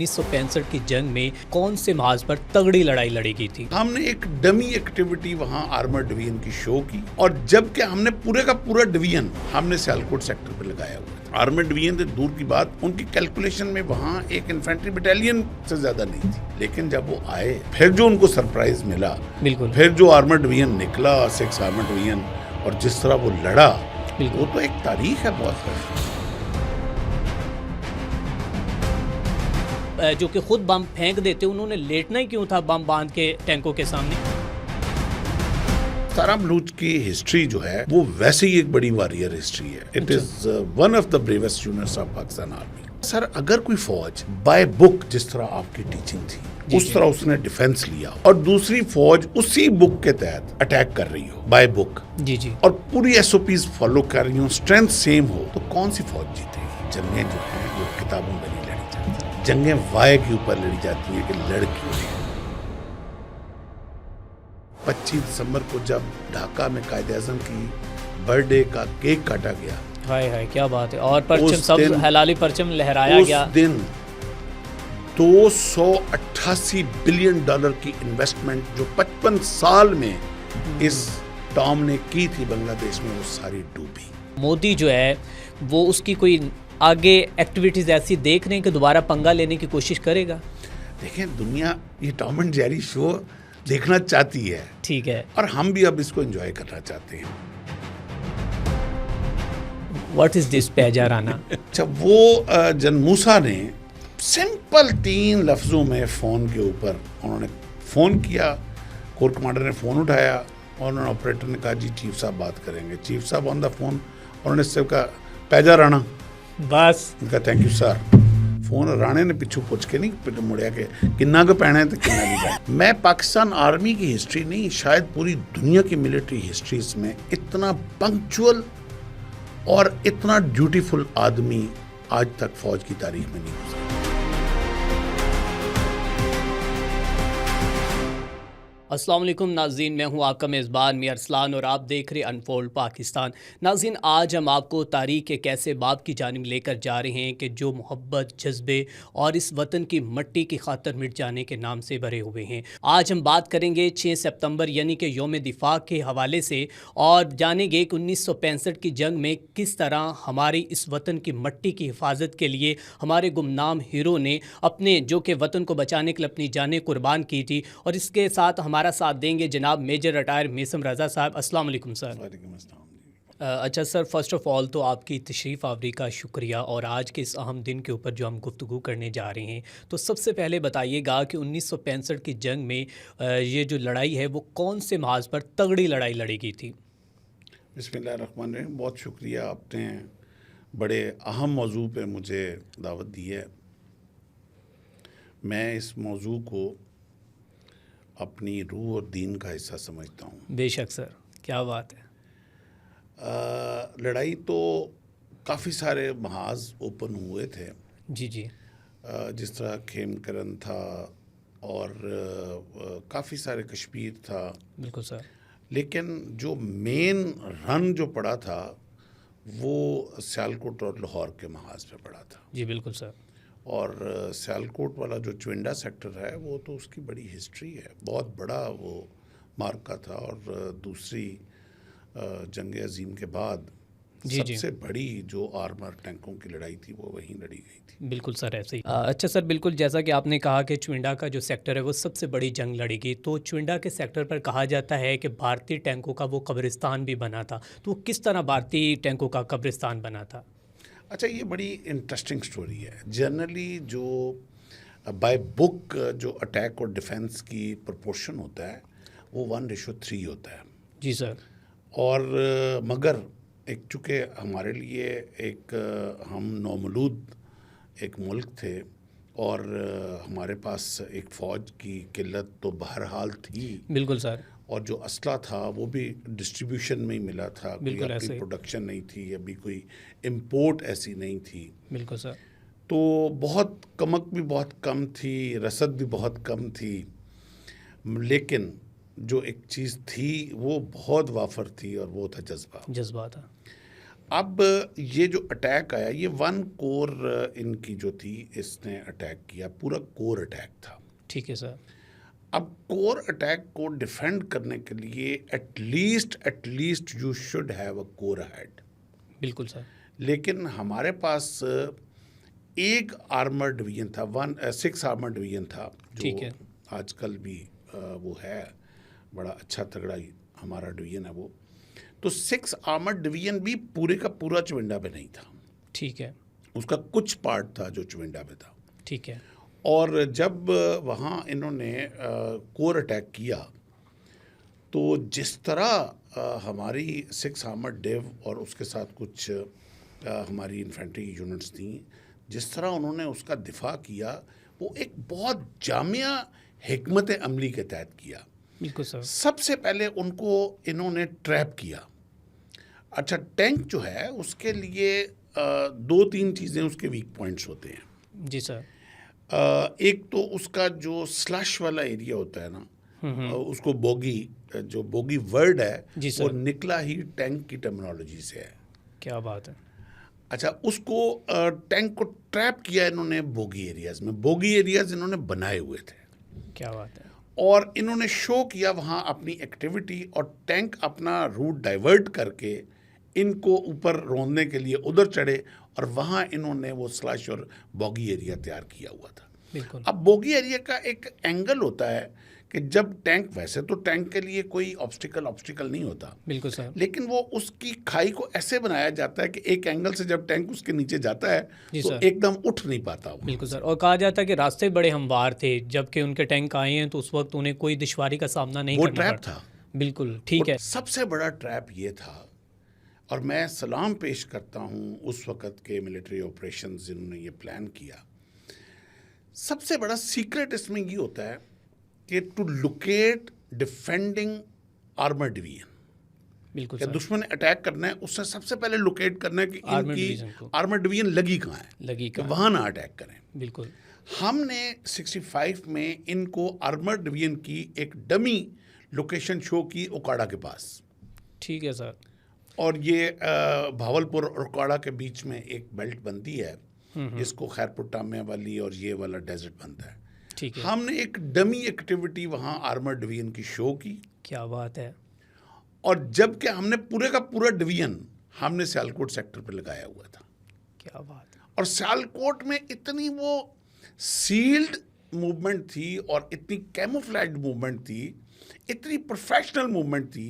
1965 की जंग में कौन से महाज पर तगड़ी लड़ाई लड़ी गई थी? हमने एक डमी एक्टिविटी वहाँ आर्मर डिवीजन की शो की और जबकि हमने पूरे का पूरा डिवीजन हमने सियालकोट सेक्टर पे लगाया हुआ था। आर्मर डिवीजन से दूर की बात, उनकी कैलकुलेशन में वहाँ एक इन्फेंट्री बटालियन से ज्यादा नहीं थी। लेकिन जब वो आए, फिर जो उनको सरप्राइज मिला, बिल्कुल, फिर जो आर्मर डिवीजन निकला, 6 आर्मर डिवीजन, और जिस तरह वो लड़ा, वो तो एक तारीख है बहुत बड़ी। जो कि खुद बम फेंक देते, उन्होंने लेटना ही क्यों था बम बांध के टैंकों के सामने? सारा बलूच की हिस्ट्री जो है वो वैसे ही एक बड़ी वॉरियर हिस्ट्री है। It is one of the bravest units of Pakistan army. Sir, अगर कोई फौज बाय बुक, जिस तरह आपकी टीचिंग थी उस तरह उसने डिफेंस लिया, और दूसरी फौज उसी बुक के तहत अटैक कर रही हो बाय बुक, जी जी, और पूरी एसओपीज फॉलो कर रही हो, स्ट्रेंथ सेम हो, तो कौन सी फौज जीतेगी? जंगें जो हैं वो किताबों में नहीं लड़ी जाती, जंगें वाय के ऊपर लड़ी जाती है कि लड़की। 25 दिसंबर को जब ढाका में कायद-ए-आज़म की बर्थडे का केक काटा गया, हाय हाय क्या बात है, और परचम सब हलाली परचम लहराया गया। उस दिन 288 बिलियन डॉलर की इन्वेस्टमेंट जो 55 साल में इस टॉम ने की थी बांग्लादेश में, वो सारी डूबी। मोदी जो है वो उसकी कोई आगे एक्टिविटीज ऐसी देख रहे हैं कि दोबारा पंगा लेने की कोशिश करेगा? देखें, दुनिया ये टॉम एंड जेरी शो देखना चाहती है, ठीक है, और हम भी अब इसको एंजॉय करना चाहते हैं। व्हाट इज दिस पैजाराना? अच्छा, वो जन मूसा ने सिंपल 3 लफ्जों में फोन के ऊपर उन्होंने फोन किया, कोर कमांडर ने फोन उठाया और उन्होंने ऑपरेटर ने कहा जी चीफ साहब बात करेंगे। चीफ साहब ऑन द फोन, उन्होंने सिर्फ कहा पैजाराना, बस उनका thank you sir. Phone Rane ने पिछू पूछ के नहीं मुड़िया के किन्ना को पैना है तो किन्ना नहीं पैना। मैं पाकिस्तान आर्मी की हिस्ट्री नहीं, शायद पूरी दुनिया की मिलिट्री हिस्ट्रीज में इतना पंक्चुअल और इतना ड्यूटीफुल आदमी आज तक फौज की तारीख में नहीं गुजरा। अस्सलाम वालेकुम नाज़रीन, मैं हूं आपका मेज़बान मियां अरसलान और आप देख रहे अनफोल्ड पाकिस्तान। नाज़रीन, आज हम आपको तारीख़ के कैसे बाब की जानिब लेकर जा रहे हैं कि जो मोहब्बत, जज्बे और इस वतन की मट्टी की खातर मिट जाने के नाम से भरे हुए हैं। आज हम बात करेंगे 6 सितंबर यानी कि यौम दिफा के हवाले से, और जानेंगे कि 1965 की जंग में किस तरह हमारी इस वतन की मट्टी की हिफाजत के लिए हमारे गुमनाम हीरो ने अपने जो कि वतन को बचाने के लिए अपनी जानें कुर्बान की थी। और इसके साथ हमारा साथ देंगे जनाब मेजर रिटायर मेसम रज़ा साहब। अस्सलाम वालेकुम सर। अच्छा सर, फ़र्स्ट ऑफ़ ऑल तो आपकी तशरीफ़ आवरी का शुक्रिया, और आज के इस अहम दिन के ऊपर जो हम गुफ्तगू करने जा रहे हैं, तो सबसे पहले बताइएगा कि 1965 की जंग में ये जो लड़ाई है वो कौन से महाज पर तगड़ी लड़ाई लड़ी गई थी? बिस्मिल्लाहिर्रहमानिर्रहीम, बहुत शुक्रिया, आपने बड़े अहम मौजू पे मुझे दावत दी है। मैं इस मौजू को अपनी रूह और दीन का हिस्सा समझता हूँ। बेशक सर, क्या बात है। लड़ाई तो काफ़ी सारे महाज ओपन हुए थे, जी जी, जिस तरह खेमकरन था और काफ़ी सारे कश्मीर था। बिल्कुल सर। लेकिन जो मेन रन जो पड़ा था वो सियालकोट और लाहौर के महाज पे पड़ा था। जी बिल्कुल सर। और सियालकोट वाला जो चुंडा सेक्टर है वो तो उसकी बड़ी हिस्ट्री है, बहुत बड़ा वो मार्का था, और दूसरी जंग अजीम के बाद सबसे बड़ी जो आर्मर टैंकों की लड़ाई थी वो वहीं लड़ी गई थी। बिल्कुल सर, ऐसे ही। अच्छा सर, बिल्कुल जैसा कि आपने कहा कि चुंडा का जो सेक्टर है वो सबसे बड़ी जंग लड़ी गई, तो चुंडा के सेक्टर पर कहा जाता है कि भारतीय टैंकों का वो कब्रिस्तान भी बना था, तो किस तरह भारतीय टैंकों का कब्रिस्तान बना था? अच्छा, ये बड़ी इंटरेस्टिंग स्टोरी है। जनरली जो बाय बुक जो अटैक और डिफेंस की प्रोपोर्शन होता है वो 1:3 होता है। जी सर। और मगर एक चूँकि हमारे लिए एक हम नौमलूद एक मुल्क थे, और हमारे पास एक फ़ौज की किल्लत तो बहरहाल थी। बिल्कुल सर। और जो असला था वो भी डिस्ट्रीब्यूशन में ही मिला था, कोई अपनी प्रोडक्शन नहीं थी, अभी कोई इंपोर्ट ऐसी नहीं थी। बिल्कुल सर। तो बहुत कमक भी बहुत कम थी, रसद भी बहुत कम थी, लेकिन जो एक चीज़ थी वो बहुत वाफर थी, और वो था जज्बा। जज्बा था। अब ये जो अटैक आया, ये 1 कोर इनकी जो थी, इसने अटैक किया, पूरा कोर अटैक था। ठीक है सर। अब कोर अटैक को डिफेंड करने के लिए at least you should have a core head. बिल्कुल सर। लेकिन हमारे पास एक आर्मर डिवीजन था, 6 आर्मर डिवीजन था, ठीक है। जो आजकल भी वो है, बड़ा अच्छा तगड़ा ही हमारा डिवीजन है वो। तो 6 आर्मर डिवीजन भी पूरे का पूरा चुविंडा पे नहीं था। ठीक है। उसका कुछ पार्ट था जो चुविंडा पे था। ठीक है। और जब वहाँ इन्होंने कोर अटैक किया, तो जिस तरह हमारी 6 आर्मर डिव और उसके साथ कुछ हमारी इन्फेंट्री यूनिट्स थी, जिस तरह उन्होंने उसका दिफा किया, वो एक बहुत जामिया हिकमत अमली के तहत किया। बिल्कुल सर। सबसे पहले उनको इन्होंने ट्रैप किया। अच्छा, टैंक जो है उसके लिए 2-3 चीज़ें उसके वीक पॉइंट्स होते हैं। जी सर। एक तो उसका जो स्लश वाला एरिया होता है ना, उसको बोगी, जो बोगी वर्ड है जी वो सर। निकला ही टैंक की टर्मिनोलॉजी से है। क्या बात है। अच्छा, उसको टैंक को ट्रैप किया इन्होंने बोगी एरियाज में। बोगी एरियाज इन्होंने बनाए हुए थे क्या बात है। और इन्होंने शो किया वहाँ अपनी एक्टिविटी, और टैंक अपना रूट डाइवर्ट करके इनको ऊपर रोंदने के लिए उधर चढ़े, और वहाँ इन्होंने वो स्लश और बोगी एरिया तैयार किया हुआ था। बिल्कुल। अब बोगी एरिया का एक एंगल होता है कि जब टैंक, वैसे तो टैंक के लिए कोई ऑब्स्टिकल नहीं होता, बिल्कुल सर। लेकिन वो उसकी खाई को ऐसे बनाया जाता है कि एक एंगल से जब टैंक उसके नीचे जाता है जी तो सर। एकदम उठ नहीं पाता वो। बिल्कुल सर। और कहा जाता है कि रास्ते बड़े हमवार थे, जबकि उनके टैंक आए हैं तो उस वक्त उन्हें कोई दुश्वारी का सामना नहीं वो करना ट्रैप पड़ा। था। बिल्कुल ठीक और है। सबसे बड़ा ट्रैप ये था, और मैं सलाम पेश करता हूँ उस वक़्त के मिलिट्री ऑपरेशंस जिन्होंने ये प्लान किया। सबसे बड़ा सीक्रेट इसमें ये होता है कि to locate defending armour division, बिल्कुल क्या सर। दुश्मन ने अटैक करना है, उससे सबसे पहले लोकेट करना है कि आर्मर इनकी डिवीजन को। आर्मर डिवीजन लगी कहाँ है, लगी कि कहाँ? वहाँ ना अटैक करें। बिल्कुल। हमने 65 में इनको आर्मर डिवीजन की एक डमी लोकेशन शो की ओकाड़ा के पास, ठीक है सर। और ये भावलपुर और ओकाड़ा के बीच में एक बेल्ट बनती है जिसको खैरपुर टामे वाली और ये वाला डेजर्ट बनता है। ठीक है। हमने एक डमी एक्टिविटी वहाँ आर्मर डिवीजन की शो की, क्या बात है। और जबकि हमने पूरे का पूरा डिवीजन हमने सियालकोट सेक्टर पर लगाया हुआ था। क्या बात है। और सियालकोट में इतनी वो सील्ड मूवमेंट थी और इतनी कैमोफ्लेज्ड मूवमेंट थी, इतनी प्रोफेशनल मूवमेंट थी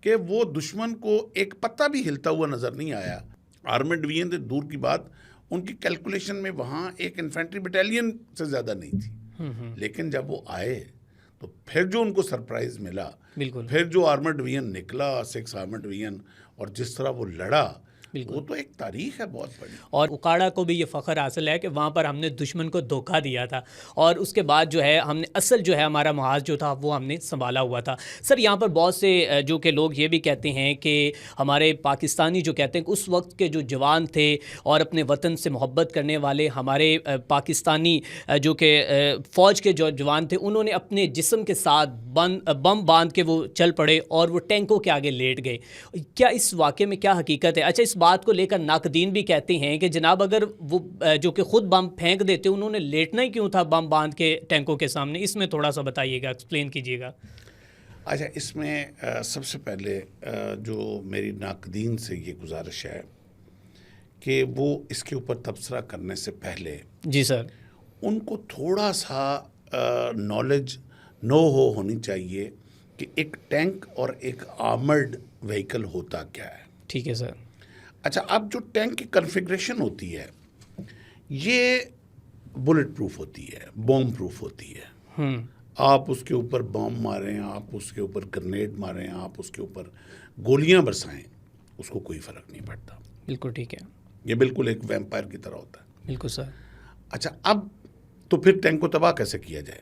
कि वो दुश्मन को एक पत्ता भी हिलता हुआ नज़र नहीं आया। आर्मर डिवीजन से दूर की बात, उनकी कैलकुलेशन में वहाँ एक इन्फेंट्री बटालियन से ज़्यादा नहीं थी। लेकिन जब वो आए तो फिर जो उनको सरप्राइज़ मिला, बिल्कुल। फिर जो आर्मर डिवीजन निकला, 6 आर्मर डिवीजन, और जिस तरह वो लड़ा, बिल्कुल। वो तो एक तारीख है बहुत बड़ी। और उकाड़ा को भी ये फ़ख्र हासिल है कि वहाँ पर हमने दुश्मन को धोखा दिया था, और उसके बाद जो है हमने असल जो है हमारा महाज जो था वो हमने संभाला हुआ था। सर यहाँ पर बहुत से जो कि लोग ये भी कहते हैं कि हमारे पाकिस्तानी जो कहते हैं कि उस वक्त के जो जवान थे और अपने वतन से मोहब्बत करने वाले हमारे पाकिस्तानी जो कि फ़ौज के जो जवान थे, उन्होंने अपने जिस्म के साथ बम बांध के वो चल पड़े और वो टैंकों के आगे लेट गए। क्या इस वाक़े में क्या हकीकत है? अच्छा, इस बात को लेकर नाकदीन भी कहते हैं कि जनाब अगर वो जो कि खुद बम फेंक देते, उन्होंने लेटना ही क्यों था बम बांध के टैंकों के सामने? इसमें थोड़ा सा बताइएगा, एक्सप्लेन कीजिएगा। अच्छा, इसमें सबसे पहले जो मेरी नाकदीन से ये गुजारिश है कि वो इसके ऊपर तबसरा करने से पहले जी सर। उनको थोड़ा सा नॉलेज होनी चाहिए कि एक टैंक और एक आर्मर्ड व्हीकल होता क्या है। ठीक है सर। अच्छा, अब जो टैंक की कॉन्फ़िगरेशन होती है ये बुलेट प्रूफ होती है, बॉम्ब प्रूफ होती है। आप उसके ऊपर बॉम्ब मारें, आप उसके ऊपर ग्रेनेड मारें, आप उसके ऊपर गोलियां बरसाएं, उसको कोई फ़र्क नहीं पड़ता। बिल्कुल ठीक है। ये बिल्कुल एक वैम्पायर की तरह होता है। बिल्कुल सर। अच्छा, अब तो फिर टैंक को तबाह कैसे किया जाए?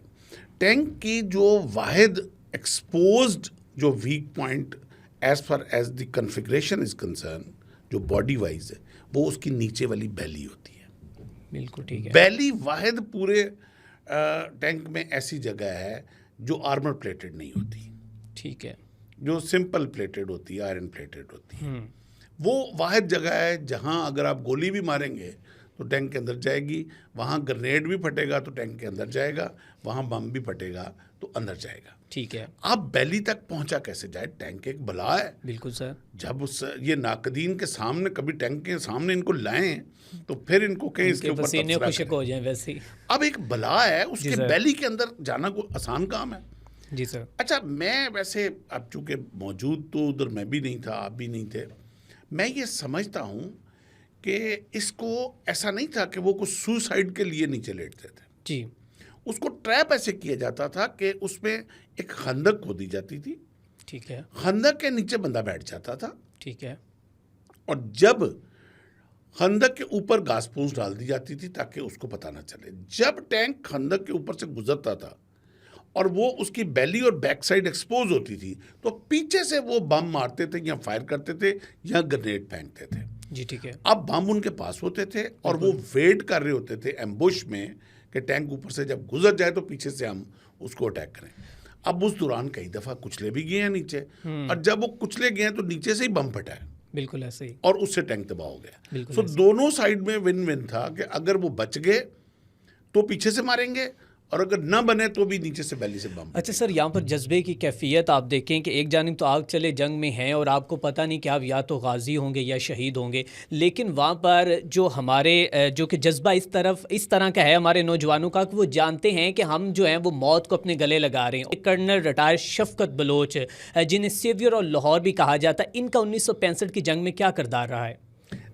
टैंक की जो वाहिद एक्सपोज्ड जो weak point as far as the configuration is concern, जो बॉडी वाइज है, वो उसकी नीचे वाली बैली होती है। बिल्कुल ठीक है। बैली वाहिद पूरे टैंक में ऐसी जगह है जो आर्मर प्लेटेड नहीं होती, ठीक है। जो सिंपल प्लेटेड होती है, आयरन प्लेटेड होती है। वो वाहिद जगह है जहाँ अगर आप गोली भी मारेंगे तो टैंक के अंदर जाएगी, वहाँ ग्रेनेड भी फटेगा तो टैंक के अंदर जाएगा, वहाँ बम भी फटेगा तो अंदर जाएगा। ठीक है। अब बैली तक पहुंचा कैसे जाए? टैंक एक बला है। बिल्कुल सर। जब उस ये नाकदीन के सामने कभी टैंक के सामने इनको लाएं तो फिर इनको कहीं इसके ऊपर पसीने तबसरा खुशक करें। हो जाए वैसे ही। अब एक बला है, उसके सर। बैली के अंदर जाना कोई आसान काम है? जी सर। अच्छा, मैं वैसे अब चूंकि मौजूद तो उधर मैं भी नहीं था, आप भी नहीं थे, मैं ये समझता हूँ कि इसको ऐसा नहीं था कि वो कुछ सुसाइड के लिए नीचे लेटते थे। जी। उसको ट्रैप ऐसे किया जाता था कि उसमें एक खंदक खोदी जाती थी, ठीक है। खंदक के नीचे बंदा बैठ जाता था ठीक है। और जब खंदक के ऊपर घास फूस डाल दी जाती थी ताकि उसको पता ना चले। जब टैंक खंदक के ऊपर से गुजरता था और वो उसकी बैली और बैक साइड एक्सपोज होती थी तो पीछे से वो बम मारते थे या फायर करते थे या ग्रेनेड फेंकते थे। जी ठीक है। अब बम उनके पास होते थे और वो वेट कर रहे होते थे एम्बुश में कि टैंक ऊपर से जब गुजर जाए तो पीछे से हम उसको अटैक करें। अब उस दौरान कई दफ़ा कुचले भी गए हैं नीचे, और जब वो कुचले गए हैं तो नीचे से ही बम फटा है बिल्कुल ऐसे ही। और उससे टैंक तबाह हो गया। बिल्कुल सो दोनों साइड में विन विन था कि अगर वो बच गए तो पीछे से मारेंगे और अगर ना बने तो भी नीचे से बैली से बम। अच्छा सर, यहाँ पर जज्बे की कैफियत आप देखें कि एक जानिब तो आग चले जंग में हैं और आपको पता नहीं कि आप या तो गाजी होंगे या शहीद होंगे, लेकिन वहाँ पर जो हमारे जो कि जज्बा इस तरह का है हमारे नौजवानों का कि वो जानते हैं कि हम जो हैं वो मौत को अपने गले लगा रहे हैं। कर्नल रिटायर शफकत बलोच जिन्हें सेवियर और लाहौर भी कहा जाता है, इनका 1965 की जंग में क्या किरदार रहा है?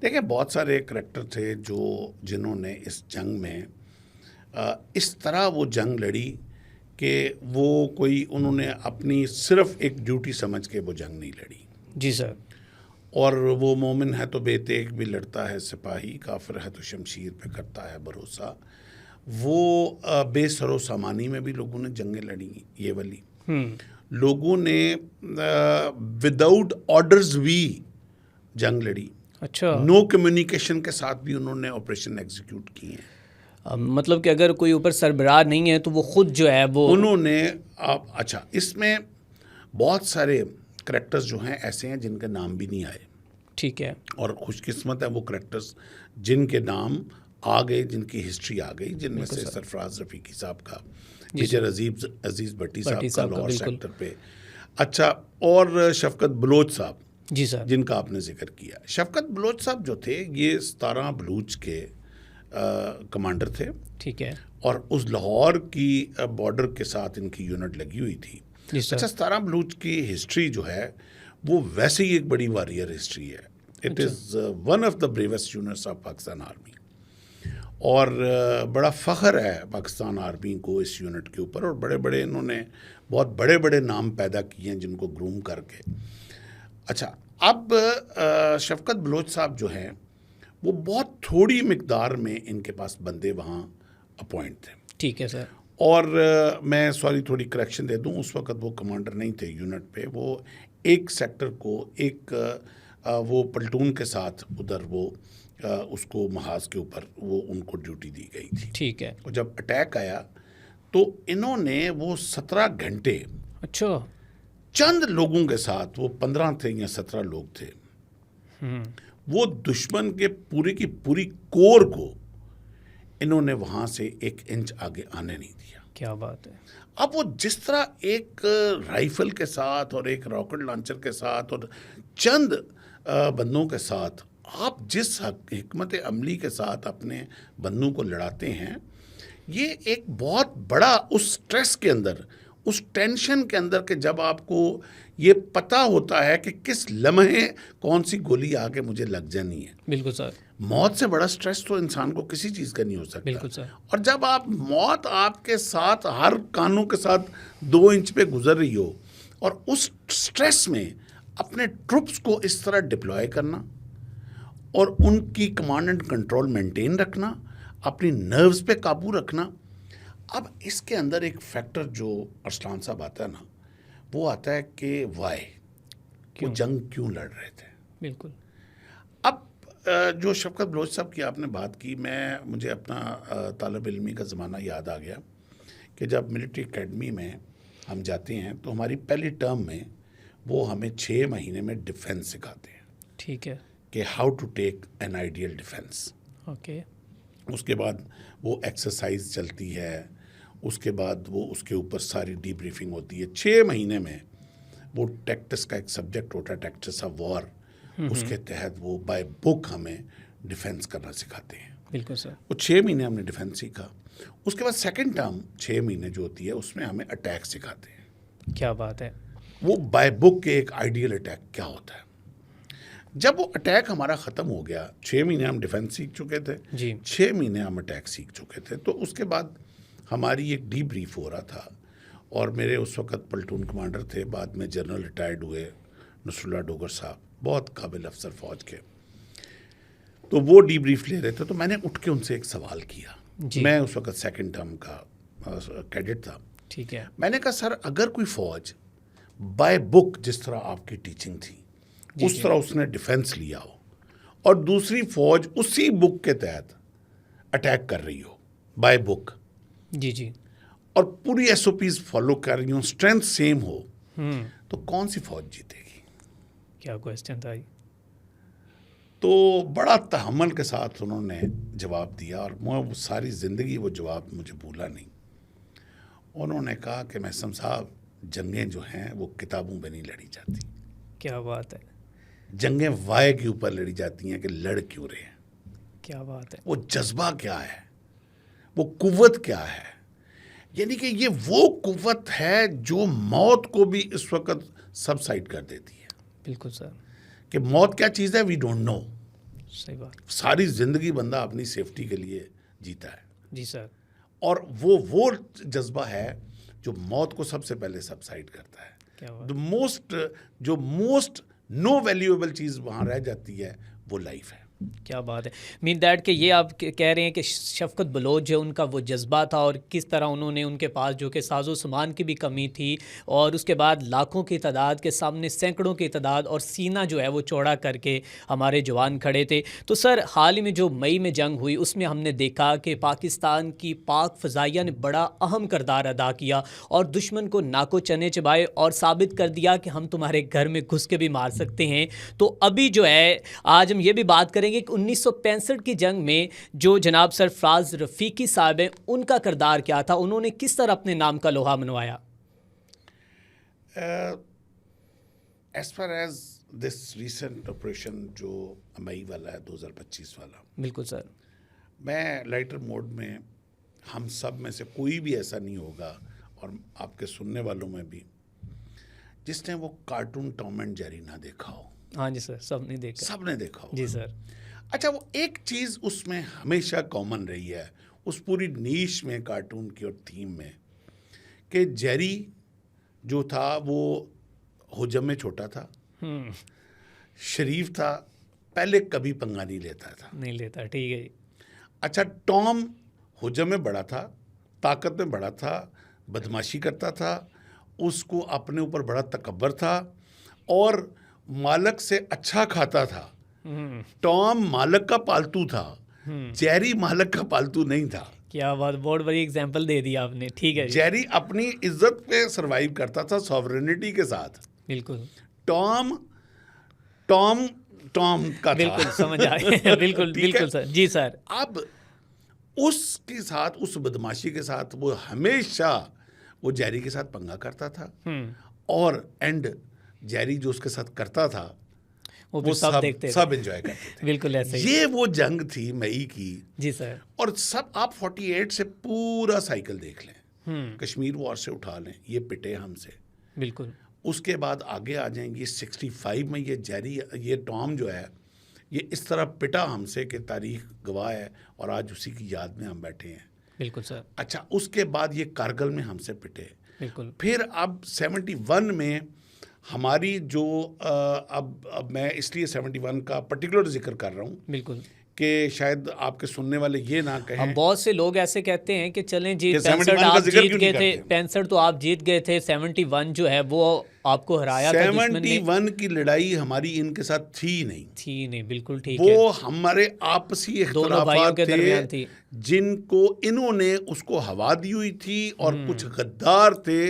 देखिए, बहुत सारे करैक्टर थे जिन्होंने इस जंग में इस तरह वो जंग लड़ी कि वो कोई उन्होंने अपनी सिर्फ एक ड्यूटी समझ के वो जंग नहीं लड़ी। जी सर। और वो मोमिन है तो बेतेग भी लड़ता है सिपाही, काफिर है तो शमशीर पे करता है भरोसा। वो बेसरो सामानी में भी लोगों ने जंगें लड़ी, ये वाली लोगों ने विदाउट ऑर्डर्स भी जंग लड़ी। अच्छा। नो कम्युनिकेशन के साथ भी उन्होंने ऑपरेशन एग्जीक्यूट किए हैं। मतलब कि अगर कोई ऊपर सरबराह नहीं है तो वो खुद जो है वो उन्होंने अच्छा, इसमें बहुत सारे करैक्टर्स जो हैं ऐसे हैं जिनके नाम भी नहीं आए। ठीक है। और खुशकिस्मत है वो करैक्टर्स जिनके नाम आ गए, जिनकी हिस्ट्री आ गई, जिनमें से सरफराज रफ़ीकी साहब का, मेजर अजीज़ भट्टी साहब का लाहौर सेक्टर पे, अच्छा, और शफकत बलोच साहब, जी सर, जिनका आपने जिक्र किया। शफकत बलोच साहब जो थे ये 17 बलूच के कमांडर थे। ठीक है। और उस लाहौर की बॉर्डर के साथ इनकी यूनिट लगी हुई थी। अच्छा, 17 बलूच की हिस्ट्री जो है वो वैसे ही एक बड़ी वॉरियर हिस्ट्री है। It is one of the bravest units of Pakistan army, और बड़ा फ़ख्र है पाकिस्तान आर्मी को इस यूनिट के ऊपर, और बड़े बड़े इन्होंने बहुत बड़े बड़े नाम पैदा किए हैं जिनको ग्रूम करके। अच्छा, अब शफकत बलोच साहब जो हैं वो बहुत थोड़ी मिकदार में इनके पास बंदे वहाँ अपॉइंट थे। ठीक है सर। और मैं थोड़ी करेक्शन दे दूँ, उस वक्त वो कमांडर नहीं थे यूनिट पे, वो एक सेक्टर को एक वो प्लटून के साथ उधर वो उसको महाज के ऊपर वो उनको ड्यूटी दी गई थी। ठीक है। और जब अटैक आया तो इन्होंने वो 17 घंटे, अच्छा, चंद लोगों के साथ, वो 15 थे या 17 लोग थे, वो दुश्मन के पूरी की पूरी कोर को इन्होंने वहाँ से 1 इंच आगे आने नहीं दिया। क्या बात है। अब वो जिस तरह एक राइफल के साथ और एक रॉकेट लॉन्चर के साथ और चंद बंदों के साथ आप जिस हिकमत अमली के साथ अपने बंदों को लड़ाते हैं, ये एक बहुत बड़ा उस स्ट्रेस के अंदर, उस टेंशन के अंदर कि जब आपको ये पता होता है कि किस लम्हे कौन सी गोली आके मुझे लग जानी है। बिल्कुल सर। मौत से बड़ा स्ट्रेस तो इंसान को किसी चीज़ का नहीं हो सकता। बिल्कुल सर। और जब आप मौत आपके साथ हर कानों के साथ 2 इंच पे गुजर रही हो, और उस स्ट्रेस में अपने ट्रुप्स को इस तरह डिप्लॉय करना और उनकी कमांड एंड कंट्रोल मेंटेन रखना, अपनी नर्व्स पे काबू रखना। अब इसके अंदर एक फैक्टर जो अरसलान साहब आता है ना, वो आता है कि वाई, वो जंग क्यों लड़ रहे थे। बिल्कुल। अब जो शफकत बलोच साहब की आपने बात की, मुझे अपना तालिब इल्मी का ज़माना याद आ गया कि जब मिलिट्री एकेडमी में हम जाते हैं तो हमारी पहली टर्म में वो हमें 6 महीने में डिफेंस सिखाते हैं। ठीक है। कि how to take an ideal defence. Okay. उसके बाद वो एक्सरसाइज चलती है, उसके बाद वो उसके ऊपर सारी डीब्रीफिंग होती है। 6 महीने में वो टैक्टिस का एक सब्जेक्ट होता है, टैक्टिस ऑफ वॉर, उसके तहत वो बाय बुक हमें डिफेंस करना सिखाते हैं। बिल्कुल सर। वो 6 महीने हमने डिफेंस सीखा। उसके बाद सेकेंड टर्म 6 महीने जो होती है उसमें हमें अटैक सिखाते हैं। क्या बात है। वो बाय बुक के एक आइडियल अटैक क्या होता है। जब वो अटैक हमारा ख़त्म हो गया, 6 महीने हम डिफेंस सीख चुके थे जी। 6 महीने हम अटैक सीख चुके थे, तो उसके बाद हमारी एक डीब्रीफ हो रहा था। और मेरे उस वक्त प्लटून कमांडर थे, बाद में जनरल रिटायर्ड हुए नसरुल्लाह डोगर साहब, बहुत काबिल अफसर फौज के। तो वो डीब्रीफ ले रहे थे, तो मैंने उठ के उनसे एक सवाल किया। मैं उस वक्त सेकंड टर्म का कैडेट था। ठीक है। मैंने कहा सर, अगर कोई फौज बाय बुक जिस तरह आपकी टीचिंग थी उस तरह उसने डिफेंस लिया हो, और दूसरी फौज उसी बुक के तहत अटैक कर रही हो बाय बुक, जी जी, और पूरी एसओपीज फॉलो कर रही हो, स्ट्रेंथ सेम हो, तो कौन सी फौज जीतेगी? क्या क्वेश्चन था ये। तो बड़ा तहम्मुल के साथ उन्होंने जवाब दिया, और मैं सारी ज़िंदगी वो जवाब मुझे भूला नहीं। उन्होंने कहा कि महसम साहब, जंगें जो हैं वो किताबों में नहीं लड़ी जाती, क्या बात है। जंगें वाय के ऊपर लड़ी जाती हैं कि लड़ क्यों रहे हैं, क्या बात है। वो जज्बा क्या है, वो कुव्वत क्या है। यानी कि ये वो कुव्वत है जो मौत को भी इस वक्त सबसाइड कर देती है। बिल्कुल सर। कि मौत क्या चीज़ है वी डोंट नो। सही बात। सारी ज़िंदगी बंदा अपनी सेफ्टी के लिए जीता है, जी सर। और वो जज्बा है जो मौत को सबसे पहले सबसाइड करता है। क्या बात। जो मोस्ट नो वैल्यूएबल चीज़ वहाँ रह जाती है वो लाइफ है। क्या बात है। मीन दैट कि ये आप कह रहे हैं कि शफ़क़त बलोच जो उनका वो जज्बा था, और किस तरह उन्होंने, उनके पास जो कि साजो सामान की भी कमी थी, और उसके बाद लाखों की तादाद के सामने सैकड़ों की तादाद, और सीना जो है वो चौड़ा करके हमारे जवान खड़े थे। तो सर, हाल ही में जो मई में जंग हुई उसमें हमने देखा कि पाकिस्तान की पाक फ़ज़ाइया ने बड़ा अहम किरदार अदा किया, और दुश्मन को नाको चने चबाए और साबित कर दिया कि हम तुम्हारे घर में घुस के भी मार सकते हैं। तो अभी जो है आज हम ये भी बात करेंगे कि 1965 की जंग में जो जनाब सरफराज रफ़ीकी साहब हैं, उनका किरदार क्या था, उन्होंने किस तरह अपने नाम का लोहा मनवाया। As far as this recent operation जो मई वाला है 2025 वाला, बिल्कुल सर। मैं लाइटर मोड में, हम सब में से कोई भी ऐसा नहीं होगा, और आपके सुनने वालों में भी, जिसने वो कार्टून टॉम एंड जेरी ना देखा हो। हाँ जी सर, सब ने देखा। सब ने देखा हो जी सर। अच्छा, वो एक चीज़ उसमें हमेशा कॉमन रही है, उस पूरी नीश में, कार्टून की और थीम में, कि जेरी जो था वो हुजम में छोटा था, शरीफ था, पहले कभी पंगा नहीं लेता था। नहीं लेता, ठीक है। अच्छा, टॉम हुजम में बड़ा था, ताकत में बड़ा था, बदमाशी करता था, उसको अपने ऊपर बड़ा तकब्बर था, और मालक से अच्छा खाता था। टॉम मालक का पालतू था, जेरी मालक का पालतू नहीं था। क्या बात, बहुत बड़ी एग्जांपल दे दी आपने। ठीक है। जेरी अपनी इज्जत पे सरवाइव करता था, सॉवरेनिटी के साथ। बिल्कुल। टॉम का बिल्कुल था। समझ आए। बिल्कुल बिल्कुल सर। जी सर। अब उसके साथ, उस बदमाशी के साथ, वो हमेशा वो जेरी के साथ पंगा करता था, और एंड जेरी जो उसके साथ करता था वो सब देखते थे, सब एंजॉय करते थे। बिल्कुल ऐसे ही। ये वो जंग थी मई की। जी सर। और सब आप 48 से पूरा साइकिल देख लें, कश्मीर वॉर से उठा लें, ये पिटे हमसे, बिल्कुल। उसके बाद आगे आ जाएंगे 65 में, ये जेरी, ये टॉम जो है, ये इस तरह पिटा हमसे कि तारीख गवाह है, और आज उसी की याद में हम बैठे हैं। बिल्कुल सर। अच्छा, उसके बाद ये कारगिल में हमसे पिटे। बिल्कुल। फिर अब 71 में हमारी जो अब मैं इसलिए 71 का पर्टिकुलर जिक्र कर रहा हूँ, बिल्कुल, कि शायद आपके सुनने वाले ये ना कहें। अब बहुत से लोग ऐसे कहते हैं कि चलें जी, कि 65 का आप जिक्र जीत क्यों गए नहीं थे, करते? 65 तो आप जीत गए थे, 71 जो है वो आपको हराया था दुश्मन ने। 71 की लड़ाई हमारी इनके साथ थी नहीं। थी नहीं, बिल्कुल ठीक है। वो हमारे आपसी दोनों भाइयों के दरमियान थे, थी। जिनको इन्होंने उसको हवा दी हुई थी, और कुछ गद्दार थे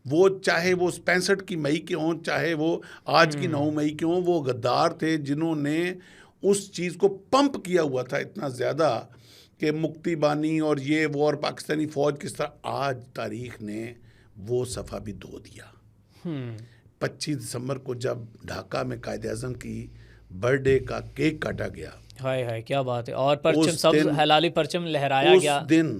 वो चाहे वो 65 की मई के हों, चाहे वो आज की 9 मई के हों, वो गद्दार थे जिन्होंने उस चीज़ को पंप किया हुआ था इतना ज़्यादा कि मुक्ति बानी और ये वो और पाकिस्तानी फ़ौज किस तरह। आज तारीख ने वो सफ़ा भी धो दिया। 25 दिसंबर को जब ढाका में कायद-ए-आज़म की बर्थडे का केक काटा गया, हाय हाय क्या बात है, और परचम उस सब दिन- हलाली परचम लहराया उस गया। दिन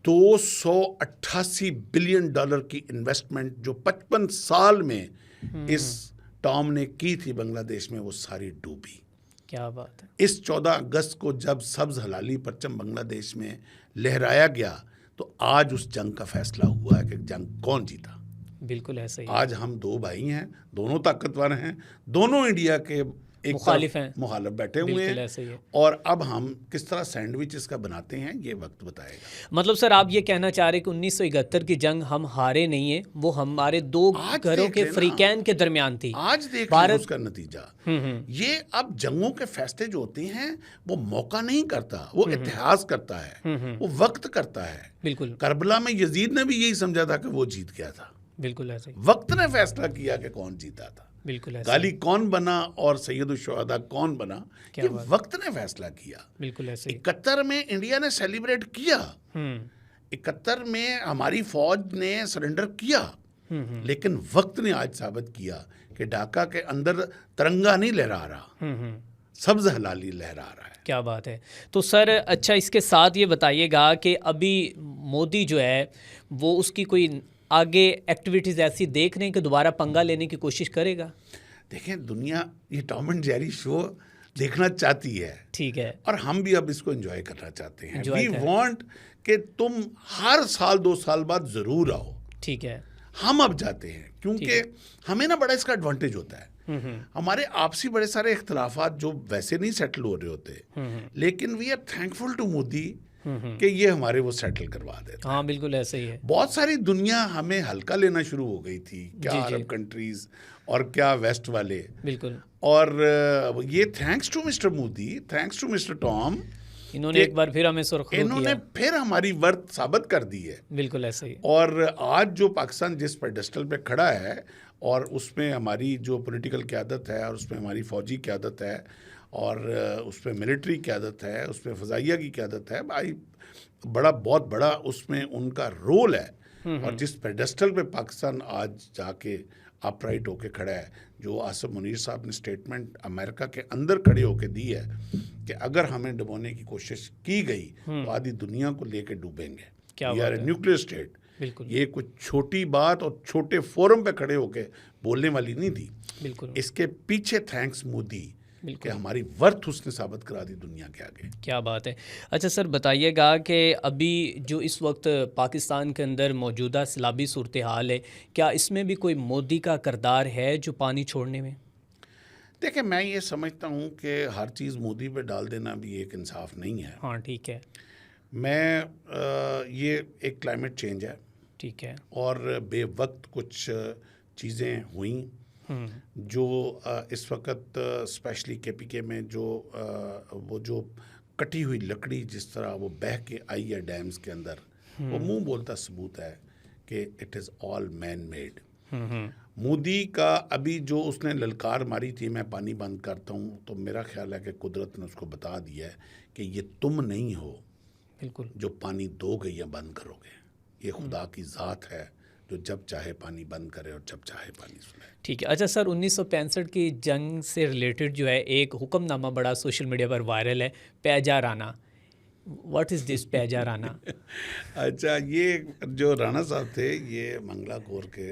288 बिलियन डॉलर की इन्वेस्टमेंट जो 55 साल में इस टॉम ने की थी बांग्लादेश में, वो सारी डूबी। क्या बात है। इस 14 अगस्त को जब सब्ज हलाली परचम बांग्लादेश में लहराया गया तो आज उस जंग का फैसला हुआ है कि जंग कौन जीता। बिल्कुल ऐसा ही है। आज हम दो भाई हैं, दोनों ताकतवर हैं, दोनों इंडिया के एक मुखालिफ हैं। मुखालिफ बैठे हुए बिल्कुल हैं, ऐसे ही है। और अब हम किस तरह सैंडविच इसका बनाते हैं ये वक्त बताएगा। मतलब सर आप ये कहना चाह रहे हैं कि 1971 की जंग हम हारे नहीं है, वो हमारे दो आज घरों देख के लेना। फ्रीकैन के दरमियान थी। आज देख भारत- लीजिए उसका नतीजा। ये अब जंगों के फैसले जो होते हैं वो मौका नहीं करता, वो इतिहास करता है, वो वक्त करता है। बिल्कुल करबला में यजीद ने भी यही समझा था कि वो जीत गया था, बिल्कुल ऐसे ही। वक्त ने फैसला किया कि कौन जीता था। बिल्कुल ऐसे गाली कौन बना और सैयद शुहदा कौन बना, क्या ये बात। वक्त ने फैसला किया। बिल्कुल ऐसे ही। 71 में इंडिया ने सेलिब्रेट किया, हम्म 71 में हमारी फौज ने सरेंडर किया, लेकिन वक्त ने आज साबित किया कि ढाका के अंदर तिरंगा नहीं लहरा रहा, सब्ज हलाली लहरा रहा है। क्या बात है। तो सर अच्छा इसके साथ ये बताइएगा कि अभी मोदी जो है वो उसकी कोई आगे एक्टिविटीज़ ऐसी देख रहे हैं कि दोबारा पंगा लेने की कोशिश करेगा? देखें, दुनिया ये टॉम एंड जेरी शो देखना चाहती है, ठीक है। और हम भी अब इसको एंजॉय करना चाहते हैं। Enjoy वी करें। वांट कि तुम हर साल 2 साल बाद ज़रूर आओ। ठीक है। हम अब जाते हैं क्योंकि हमें ना बड़ा इसका एडवांटेज होता है। हमारे आपसी बड़े सारे इख्तलाफात जो वैसे नहीं सेटल हो रहे होते, लेकिन we are thankful to Modi कि ये हमारे वो सेटल करवा देते। हाँ बिल्कुल ऐसे ही है। बहुत सारी दुनिया हमें हल्का लेना शुरू हो गई थी, क्या जी, जी। अरब कंट्रीज और क्या वेस्ट वाले, बिल्कुल और ये thanks to mister Modi, thanks to mister Tom, इन्होंने कि एक बार फिर हमें सुर्खरू इन्होंने किया। फिर हमारी वर्थ साबित कर दी है। बिल्कुल ऐसे ही। और आज जो पाकिस्तान जिस पेडेस्टल पे खड़ा है, और उसमें हमारी जो पॉलिटिकल क़यादत है, और उसमें हमारी फ़ौजी क़यादत है, और उसमें मिलिट्री क़यादत है, उसमें फ़ज़ाइया की क़यादत है, भाई बहुत बड़ा उसमें उनका रोल है। और जिस पेडेस्टल पे पाकिस्तान आज जाके अपराइट होके खड़ा है, जो आसिफ मुनीर साहब ने स्टेटमेंट अमेरिका के अंदर खड़े होके दी है कि अगर हमें डुबोने की कोशिश की गई तो आधी दुनिया को लेके डूबेंगे, क्या वी आर बात ए है। Nuclear state. बिल्कुल ये कुछ छोटी बात और छोटे फोरम पे खड़े होके बोलने वाली नहीं थी। बिल्कुल इसके पीछे थैंक्स मोदी कि बिल्कुल। हमारी वर्थ उसने साबित करा दी दुनिया के आगे। क्या बात है। अच्छा सर बताइएगा कि अभी जो इस वक्त पाकिस्तान के अंदर मौजूदा सैलाबी सूरत हाल है, क्या इसमें भी कोई मोदी का किरदार है जो पानी छोड़ने में? देखिए, मैं ये समझता हूँ कि हर चीज़ मोदी पे डाल देना भी एक इंसाफ नहीं है। हाँ ठीक है। ये एक क्लाइमेट चेंज है, ठीक है। और बेवक्त कुछ चीज़ें हुई जो इस वक्त स्पेशली केपीके में जो वो जो कटी हुई लकड़ी जिस तरह वो बह के आई है डैम्स के अंदर, वो मुंह बोलता सबूत है कि it is all man made. Modi का अभी जो उसने ललकार मारी थी, मैं पानी बंद करता हूँ, तो मेरा ख्याल है कि कुदरत ने उसको बता दिया है कि ये तुम नहीं हो बिल्कुल जो पानी दोगे या बंद करोगे, ये खुदा की ज़ात है जो जब चाहे पानी बंद करे और जब चाहे पानी सुनाए। ठीक है। अच्छा सर 1965 की जंग से रिलेटेड जो है एक हुक्मनामा बड़ा सोशल मीडिया पर वायरल है, पैजा राना। व्हाट इज़ दिस पैजा राना? अच्छा, ये जो राणा साहब थे, ये मंगला कोर के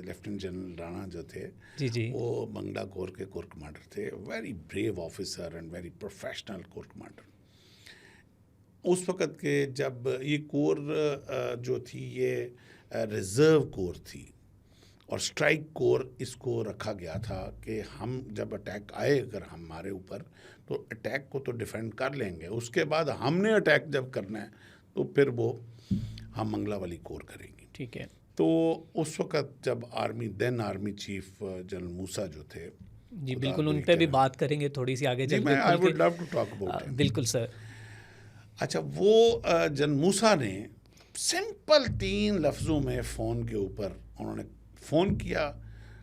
लेफ्टिनेंट जनरल राणा जो थे, जी जी। वो मंगला कोर के कोर कमांडर थे। Very brave officer and very professional corps commander. उस वक़्त के जब ये कोर जो थी ये रिज़र्व कोर थी, और स्ट्राइक कोर इसको रखा गया था कि हम जब अटैक आए अगर हमारे ऊपर, तो अटैक को तो डिफेंड कर लेंगे, उसके बाद हमने अटैक जब करना है तो फिर वो हम मंगला वाली कोर करेंगे। ठीक है। तो उस वक़्त जब आर्मी चीफ जनरल मूसा जो थे, जी बिल्कुल, उन पे भी बात करेंगे थोड़ी सी आगे चल के। I would love to talk about. बिल्कुल सर। अच्छा, वो जनरल मूसा ने सिंपल 3 लफ्ज़ों में फ़ोन के ऊपर उन्होंने फ़ोन किया,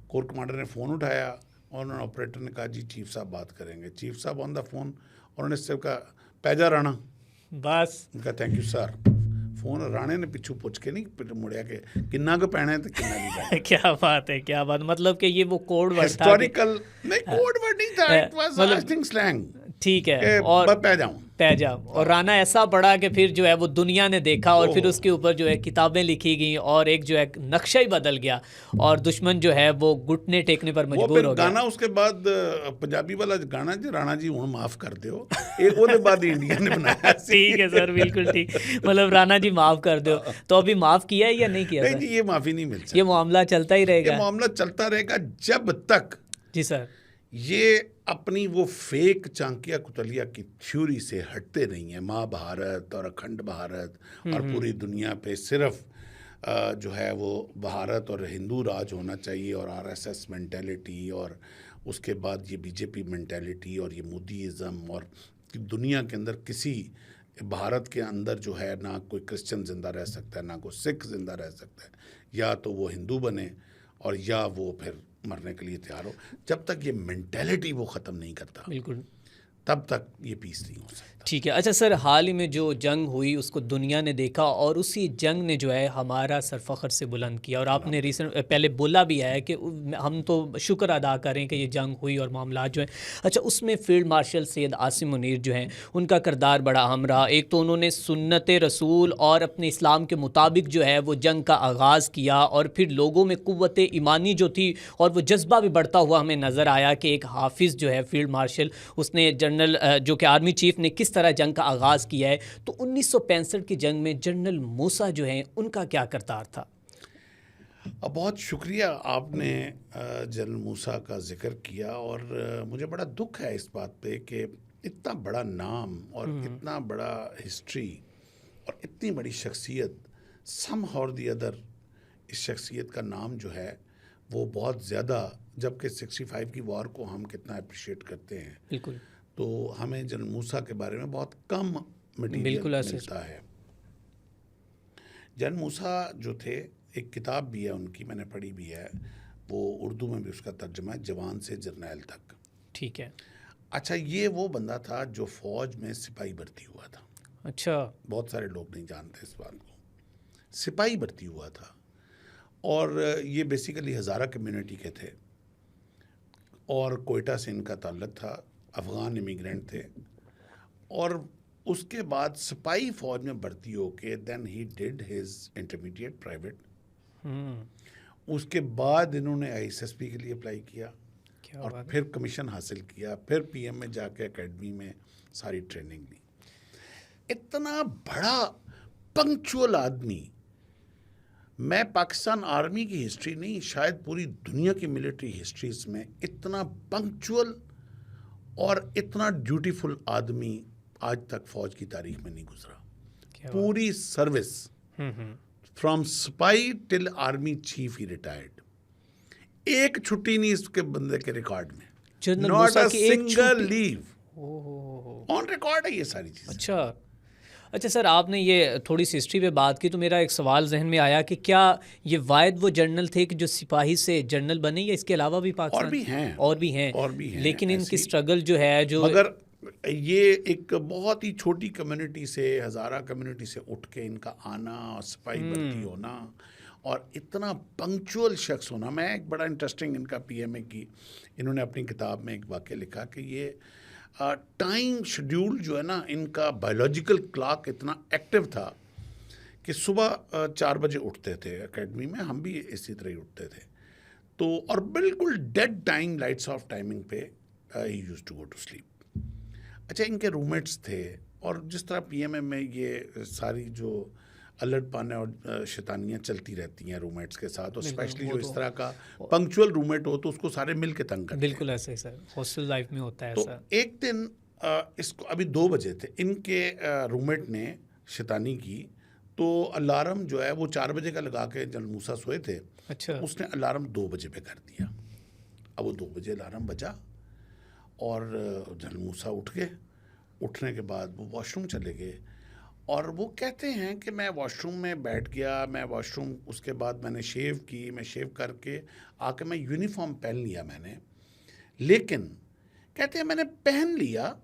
कोर कमांडर ने फ़ोन उठाया और उन्होंने ऑपरेटर ने कहा जी चीफ साहब बात करेंगे। चीफ साहब ऑन द फ़ोन, उन्होंने सिर्फ कहा पैजा राणा, बस उनका thank you sir. Phone Rane ने पिछू पुछ के नहीं मुड़िया के किन्ना को पैना है तो किन्ना नहीं पैना। क्या बात है, क्या बात, मतलब कि ये वो कोड वर्ड था हिस्टोरिकल नहीं, कोड वर्ड नहीं था, it was I think slang. ठीक है, और बस पै जाऊं पैजा, और राणा ऐसा पड़ा कि फिर जो है वो दुनिया ने देखा और फिर उसके ऊपर जो है किताबें लिखी गई और एक जो है नक्शा ही बदल गया और दुश्मन जो है वो घुटने टेकने पर मजबूर हो गया। गाना उसके बाद पंजाबी वाला गाना जी राणा जी हुण माफ कर दियो, एक ਉਹਦੇ बाद इंडिया ने बनाया। ठीक है सर, बिल्कुल ठीक, मतलब राणा जी माफ कर दो। तो अभी माफ किया है या नहीं किया? नहीं जी, ये माफी नहीं मिल सकती, ये मामला चलता ही रहेगा। ये मामला चलता रहेगा जब तक जी सर ये अपनी वो फेक चांकिया कुतलिया की थ्योरी से हटते नहीं है। महाभारत और अखंड भारत और पूरी दुनिया पे सिर्फ जो है वो भारत और हिंदू राज होना चाहिए और आरएसएस मेंटेलिटी और उसके बाद ये बीजेपी मेंटेलिटी और ये मोदीइज़म और दुनिया के अंदर किसी भारत के अंदर जो है ना कोई क्रिश्चियन ज़िंदा रह सकता है ना कोई सिख ज़िंदा रह सकता है, या तो वो हिंदू बने और या वो फिर मरने के लिए तैयार हो। जब तक ये मेंटेलिटी वो ख़त्म नहीं करता बिल्कुल, तब तक ये पीस नहीं हो सकता। ठीक है। अच्छा सर, हाल ही में जो जंग हुई उसको दुनिया ने देखा और उसी जंग ने जो है हमारा सर फ़ख्र से बुलंद किया और आपने रिसेंट पहले बोला भी है कि हम तो शुक्र अदा करें कि ये जंग हुई और मामला जो है। अच्छा, उसमें फील्ड मार्शल सैयद आसिम मुनीर जो हैं उनका किरदार बड़ा अहम रहा। एक तो उन्होंने सुन्नत रसूल और अपने इस्लाम के मुताबिक जो है वो जंग का आगाज़ किया और फिर लोगों में क़ुव्वत ईमानी जो थी और वो जज्बा भी बढ़ता हुआ हमें नज़र आया कि एक हाफिज़ जो है फील्ड मार्शल, उसने जनरल जो कि आर्मी चीफ़ ने किस तरह जंग का आगाज़ किया है। तो 1965 की जंग में जनरल मूसा जो हैं उनका क्या किरदार था? बहुत शुक्रिया आपने जनरल मूसा का जिक्र किया और मुझे बड़ा दुख है इस बात पे कि इतना बड़ा नाम और इतना बड़ा हिस्ट्री और इतनी बड़ी शख्सियत समहाउ और दी अदर, इस शख्सियत का नाम जो है वो बहुत ज़्यादा, जबकि 65 की वॉर को हम कितना अप्रिशिएट करते हैं, बिल्कुल, तो हमें जनरल मूसा के बारे में बहुत कम मटीरियल मिलता है। जनरल मूसा जो थे, एक किताब भी है उनकी, मैंने पढ़ी भी है, वो उर्दू में भी उसका तर्जुमा है, जवान से जर्नैल तक। ठीक है। अच्छा, ये वो बंदा था जो फ़ौज में सिपाही भर्ती हुआ था। अच्छा, बहुत सारे लोग नहीं जानते इस बात को। सिपाही भर्ती हुआ था और ये बेसिकली हज़ारा कम्युनिटी के थे और कोयटा से इनका ताल्लुक़ था, अफ़गान इमिग्रेंट थे और उसके बाद सिपाही फ़ौज में भर्ती होके देन ही डिड हिज इंटरमीडिएट प्राइवेट। उसके बाद इन्होंने आईएसएसपी के लिए अप्लाई किया और फिर कमीशन हासिल किया, फिर पीएम में जाके एकेडमी में सारी ट्रेनिंग ली। इतना बड़ा पंक्चुअल आदमी, मैं पाकिस्तान आर्मी की हिस्ट्री नहीं, शायद पूरी दुनिया की मिलिट्री हिस्ट्रीज में इतना पंक्चुअल और इतना ड्यूटीफुल आदमी आज तक फौज की तारीख में नहीं गुजरा। पूरी service from spy till army chief he retired, एक छुट्टी नहीं इसके बंदे के रिकॉर्ड में, not a single leave on record है ये सारी चीज़। अच्छा सर, आपने ये थोड़ी सी हिस्ट्री पे बात की तो मेरा एक सवाल जहन में आया कि क्या ये वाहिद वो जनरल थे कि जो सिपाही से जनरल बने, या इसके अलावा भी पाकिस्तान और भी हैं लेकिन इनकी स्ट्रगल जो है जो, मगर ये एक बहुत ही छोटी कम्युनिटी से, हज़ारा कम्युनिटी से उठ के इनका आना और सिपाही भर्ती होना और इतना पंक्चुअल शख्स होना। मैं एक बड़ा इंटरेस्टिंग इनका पीएमए की, इन्होंने अपनी किताब में एक वाक़या लिखा कि ये टाइम शेड्यूल जो है ना, इनका बायोलॉजिकल क्लॉक इतना एक्टिव था कि सुबह 4 बजे उठते थे एकेडमी में, हम भी इसी तरह ही उठते थे, तो और बिल्कुल dead time, lights off timing पे ही used to go to sleep. अच्छा, इनके रूममेट्स थे और जिस तरह पीएमए में ये सारी जो अलटपन और शैतानियाँ चलती रहती हैं रूममेट्स के साथ, और स्पेशली जो इस तरह का पंक्चुअल रूममेट हो तो उसको सारे मिल के तंग करते हैं। बिल्कुल ऐसे ही सर, हॉस्टल लाइफ में होता है। तो एक दिन इसको अभी 2 बजे थे, इनके रूममेट ने शैतानी की, तो अलार्म जो है वो 4 बजे का लगा के जनरल मूसा सोए थे। अच्छा, उसने अलार्म 2 बजे पे कर दिया। अब वो 2 बजे अलार्म बजा और जनरल मूसा उठ गए। उठने के बाद वो वॉशरूम चले गए और वो कहते हैं कि मैं वॉशरूम में बैठ गया, मैं वॉशरूम उसके बाद मैंने शेव की, मैं शेव करके आके मैं यूनिफॉर्म पहन लिया मैंने, लेकिन कहते हैं मैंने पहन लिया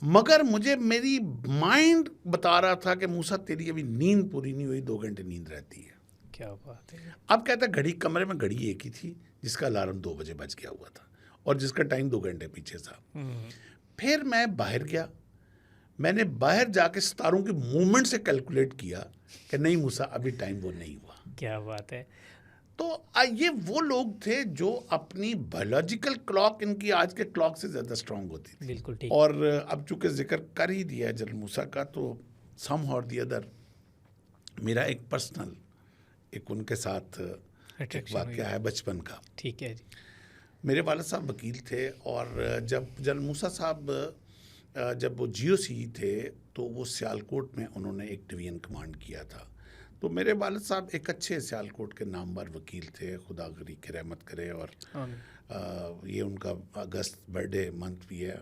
मगर मुझे मेरी माइंड बता रहा था कि मूसा तेरी अभी नींद पूरी नहीं हुई, 2 घंटे नींद रहती है। क्या बात है। अब कहता है घड़ी कमरे में घड़ी एक ही थी जिसका अलार्म 2 बजे बज गया हुआ था और जिसका टाइम 2 घंटे पीछे था। फिर मैं बाहर गया, मैंने बाहर जाके सितारों की मूवमेंट से कैलकुलेट किया कि नहीं मूसा अभी टाइम वो नहीं हुआ। क्या बात है। तो ये वो लोग थे जो अपनी बायोलॉजिकल क्लॉक इनकी आज के क्लॉक से ज़्यादा स्ट्रांग होती थी। बिल्कुल ठीक। और अब चूंकि जिक्र कर ही दिया है जनरल मूसा का, तो सम और दी अदर मेरा एक पर्सनल एक उनके साथ एक Attraction वाकया है बचपन का। ठीक है जी। मेरे वालिद साहब वकील थे और जब जनरल मूसा साहब जब वो GOC थे तो वो सियालकोट में उन्होंने एक डिवीजन कमांड किया था। तो मेरे वालिद साहब एक अच्छे सियालकोट के नामवर वकील थे, खुदा गरी की रहमत करे। और ये उनका अगस्त बर्थडे मंथ भी है,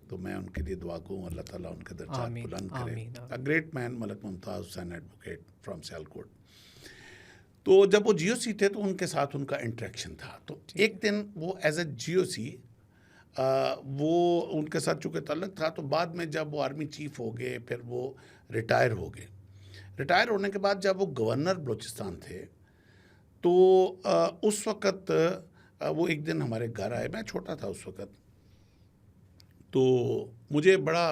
तो मैं उनके लिए दुआ गो अल्लाह ताला उनके दर्जात बुलंद करे। A great man Malik Mumtaz Hussain advocate from Sialkot. तो जब वो GOC थे तो उनके साथ उनका इंटरेक्शन था। तो एक दिन वो एज ए GOC वो उनके साथ चूँकि ताल्लुक़ था, तो बाद में जब वो आर्मी चीफ हो गए फिर वो रिटायर हो गए। रिटायर होने के बाद जब वो गवर्नर बलूचिस्तान थे तो उस वक़्त वो एक दिन हमारे घर आए, मैं छोटा था उस वक़्त। तो मुझे बड़ा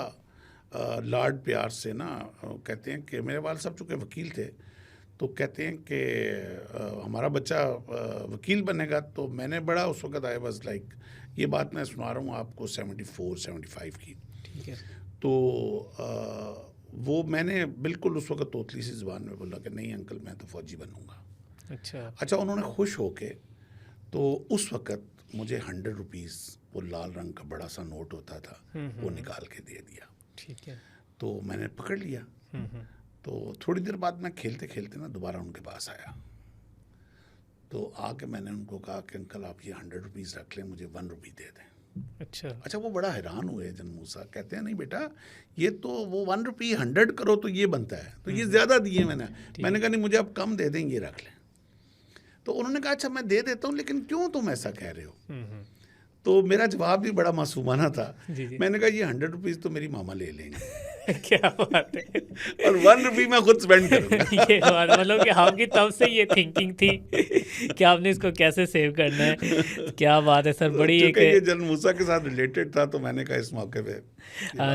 लाड प्यार से ना कहते हैं कि मेरे वालिद साहब चूँकि वकील थे तो कहते हैं कि हमारा बच्चा वकील बनेगा। तो मैंने बड़ा उस वक़्त आई वाज लाइक, ये बात मैं सुना रहा हूँ आपको 74-75 की। ठीक है। तो वो मैंने बिल्कुल उस वक़्त तोतली सी ज़ुबान में बोला कि नहीं अंकल मैं तो फ़ौजी बनूँगा। अच्छा उन्होंने खुश होके तो उस वक़्त मुझे 100 रुपीज़ वो लाल रंग का बड़ा सा नोट होता था वो निकाल के दे दिया। ठीक है। तो मैंने पकड़ लिया। तो थोड़ी देर बाद मैं खेलते खेलते ना दोबारा उनके पास आया। तो आके मैंने उनको कहा कि अंकल आप ये 100 रुपीज़ रख लें, मुझे 1 रुपये दे दें। अच्छा वो बड़ा हैरान हुए जनरल मूसा, कहते हैं नहीं बेटा ये तो वो 1 रुपये 100 करो तो ये बनता है, तो ये ज़्यादा दिए मैंने कहा नहीं मुझे आप कम दे दें, ये रख लें। तो उन्होंने कहा अच्छा मैं दे देता हूँ, लेकिन क्यों तुम ऐसा कह रहे हो। तो मेरा जवाब भी बड़ा मासूमाना था। मैंने कहा ये 100 रुपीज़ तो मेरी मामा ले लेंगे। क्या बात है। और 1 रुपये मैं खुद स्पेंड करूँगा। ये बात मतलब कि आपकी तब से ये थिंकिंग थी कि आपने इसको कैसे सेव करना है। क्या बात है सर, बड़ी एक ये जनरल मूसा के साथ रिलेटेड था तो मैंने कहा इस मौके पे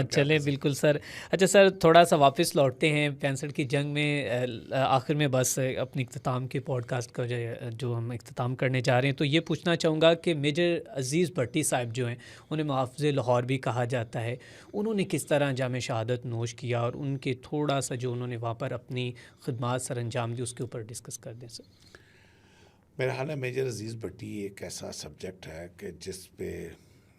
चले बिल्कुल सर। अच्छा सर थोड़ा सा वापस लौटते हैं 65 की जंग में। आखिर में बस अपनी इख्तिताम के पॉडकास्ट का जो हम इख्तिताम करने जा रहे हैं, तो ये पूछना चाहूँगा कि मेजर अज़ीज़ भट्टी साहब जो हैं उन्हें मुहाफ़िज़ लाहौर भी कहा जाता है, उन्होंने किस तरह जामे शहादत नोश किया और उनके थोड़ा सा जो उन्होंने वहाँ पर अपनी खिदमत सर अंजाम दी उसके ऊपर डिस्कस कर दें सर। मेरा हाल है मेजर अज़ीज़ भट्टी एक ऐसा सब्जेक्ट है कि जिस पे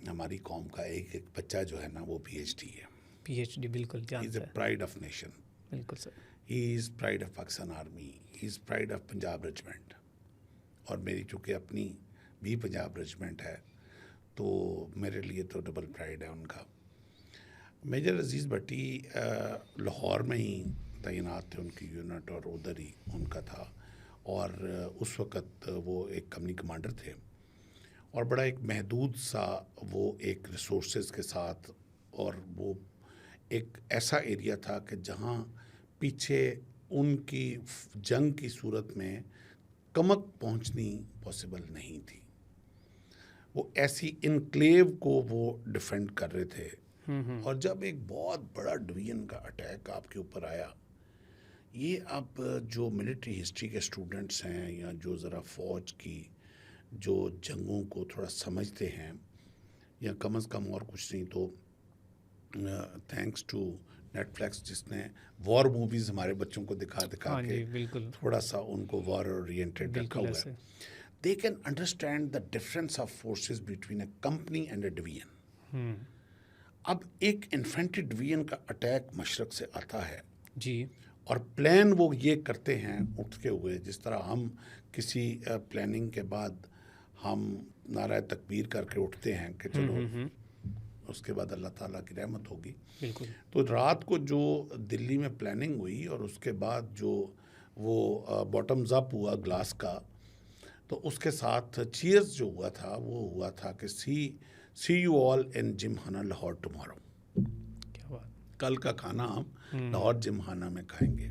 हमारी कौम का एक बच्चा जो है ना वो PhD है। PhD बिल्कुल जानता है। He is a pride of nation. बिल्कुल sir. He is pride of Pakistan army, he is pride of Punjab regiment. और मेरी चूँकि अपनी भी पंजाब रेजिमेंट है तो मेरे लिए तो डबल प्राइड है उनका। मेजर अज़ीज़ भट्टी लाहौर में ही तैनात थे, उनकी यूनिट और उधर ही उनका था। और उस वक़्त वो एक कंपनी कमांडर थे और बड़ा एक महदूद सा वो एक रिसोर्सेज के साथ, और वो एक ऐसा एरिया था कि जहाँ पीछे उनकी जंग की सूरत में कमक पहुँचनी पॉसिबल नहीं थी। वो ऐसी इनक्लेव को वो डिफेंड कर रहे थे। और जब एक बहुत बड़ा डिवीजन का अटैक आपके ऊपर आया, ये अब जो मिलिट्री हिस्ट्री के स्टूडेंट्स हैं या जो ज़रा फ़ौज की जो जंगों को थोड़ा समझते हैं, या कम से कम और कुछ नहीं तो थैंक्स टू नेटफ्लिक्स जिसने वॉर मूवीज़ हमारे बच्चों को दिखा के बिल्कुल थोड़ा सा उनको वॉर ओरिएंटेड रखा हुआ है, they can understand the difference of forces between a company and a division. अब एक इन्फेंट्री डिवीजन का अटैक मशरक़ से आता है जी, और प्लान वो ये करते हैं उठते हुए, जिस तरह हम किसी प्लानिंग के बाद हम नारा तकबीर करके उठते हैं कि चलो उसके बाद अल्लाह ताला की रहमत होगी। बिल्कुल। तो रात को जो दिल्ली में प्लानिंग हुई और उसके बाद जो वो बॉटम्स अप हुआ ग्लास का, तो उसके साथ चीयर्स जो हुआ था वो हुआ था कि see you all in Gymkhana Lahore tomorrow. क्या बात। कल का खाना हम लाहौर जिमखाना में खाएंगे।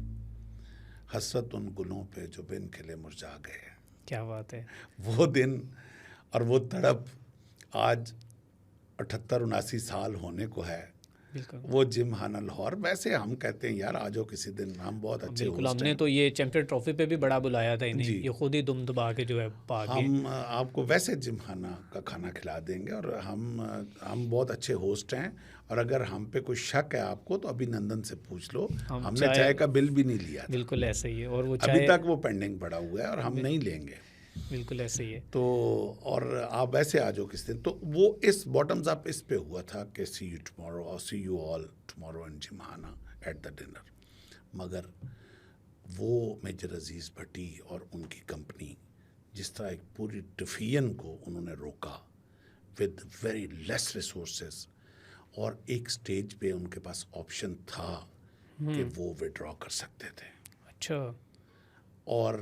हसरत उन गुलों पे जो बिन खिले मुरझा गए। क्या बात है। वो दिन और वो तड़प आज 78-79 साल होने को है। बिल्कुल वो जिमखाना लाहौर, वैसे हम कहते हैं यार आ जाओ किसी दिन, हम बहुत अच्छे बिल्कुल। होस्ट हमने हैं। तो ये चैंपियन ट्रॉफी पे भी बड़ा बुलाया था इन्हें, जी। ये खुद ही दुम दबा के जो है भाग गए। हम आपको वैसे जिमखाना का खाना खिला देंगे और हम बहुत अच्छे होस्ट हैं। और अगर हम पे कोई शक है आपको तो अभिनंदन से पूछ लो, हम हमने चाय का बिल भी नहीं लिया था। बिल्कुल ऐसे ही है। और वो अभी चाय तक वो पेंडिंग पड़ा हुआ है और हम नहीं लेंगे। बिल्कुल ऐसे ही है। तो और आप वैसे आ जाओ किस दिन। तो वो इस बॉटम्स अप इस पे हुआ था कि सी यू टुमारो और see you all tomorrow in Gymkhana at the dinner. मगर वो मेजर अजीज़ भट्टी और उनकी कंपनी जिस तरह एक पूरी डिफियन को उन्होंने रोका विद वेरी लेस रिसोर्सेज, और एक स्टेज पे उनके पास ऑप्शन था कि वो विड्रॉ कर सकते थे अच्छा। और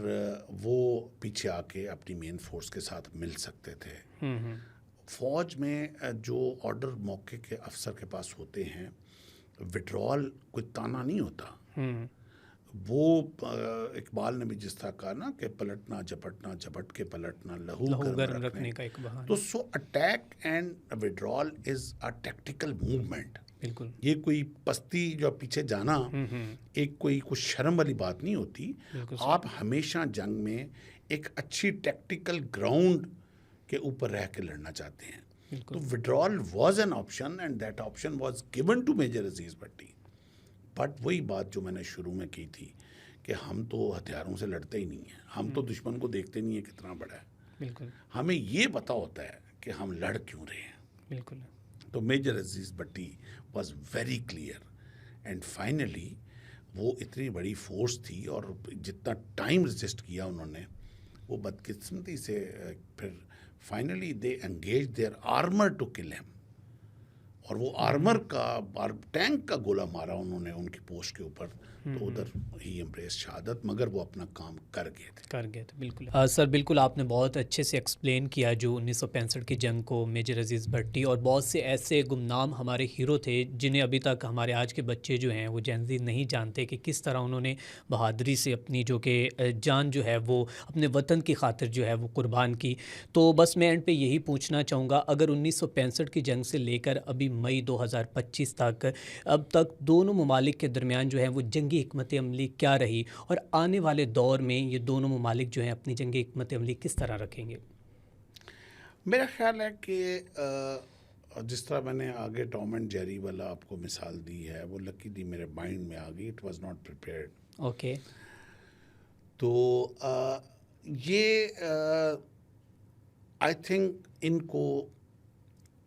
वो पीछे आके अपनी मेन फोर्स के साथ मिल सकते थे। फौज में जो ऑर्डर मौके के अफसर के पास होते हैं, विड्रॉल कोई ताना नहीं होता। वो इकबाल ने भी जिस तरह कहा ना कि पलटना झपटना, झपट के पलटना, लहू गर्म रखने का एक बहाना। तो so attack and withdrawal is a tactical movement. बिल्कुल। ये कोई पस्ती जो पीछे जाना एक कोई कुछ शर्म वाली बात नहीं होती। आप हमेशा जंग में एक अच्छी टैक्टिकल ग्राउंड के ऊपर रह के लड़ना चाहते हैं। तो withdrawal was an option and that option was given to major Aziz Bhatti. But वही बात जो मैंने शुरू में की थी कि हम तो हथियारों से लड़ते ही नहीं हैं, हम तो दुश्मन को देखते नहीं है कितना बड़ा है। बिल्कुल। हमें ये पता होता है कि हम लड़ क्यों रहे हैं। बिल्कुल। तो major Aziz Bhatti was very clear and finally वो इतनी बड़ी फोर्स थी और जितना टाइम रेजिस्ट किया उन्होंने, वो बदकिस्मती से फिर finally they engage their armour to kill him. और वो आर्मर का टैंक का गोला मारा उन्होंने उनकी पोस्ट के ऊपर, तो उधर ही एम्ब्रेस शहादत। मगर वो अपना काम कर गए थे। बिल्कुल। सर बिल्कुल आपने बहुत अच्छे से एक्सप्लेन किया जो 1965 की जंग को, मेजर अजीज़ भट्टी और बहुत से ऐसे गुमनाम हमारे हीरो थे जिन्हें अभी तक हमारे आज के बच्चे जो हैं वो जेनज़ी नहीं जानते कि किस तरह उन्होंने बहादुरी से अपनी जो कि जान जो है वो अपने वतन की खातिर जो है वो कुर्बान की। तो बस मैं एंड पे यही पूछना चाहूँगा, अगर 1965 की जंग से लेकर अभी मई 2025 तक अब तक दोनों ममालिक के दरमियान जो है वो जंगी हिकमत अमली क्या रही, और आने वाले दौर में ये दोनों ममालिक जो हैं अपनी जंगी हिकमत अमली किस तरह रखेंगे? मेरा ख्याल है कि जिस तरह मैंने आगे टॉम एंड जेरी वाला आपको मिसाल दी है, वो लकीली मेरे माइंड में आ गई। It was not prepared. Okay. तो ये आई थिंक इनको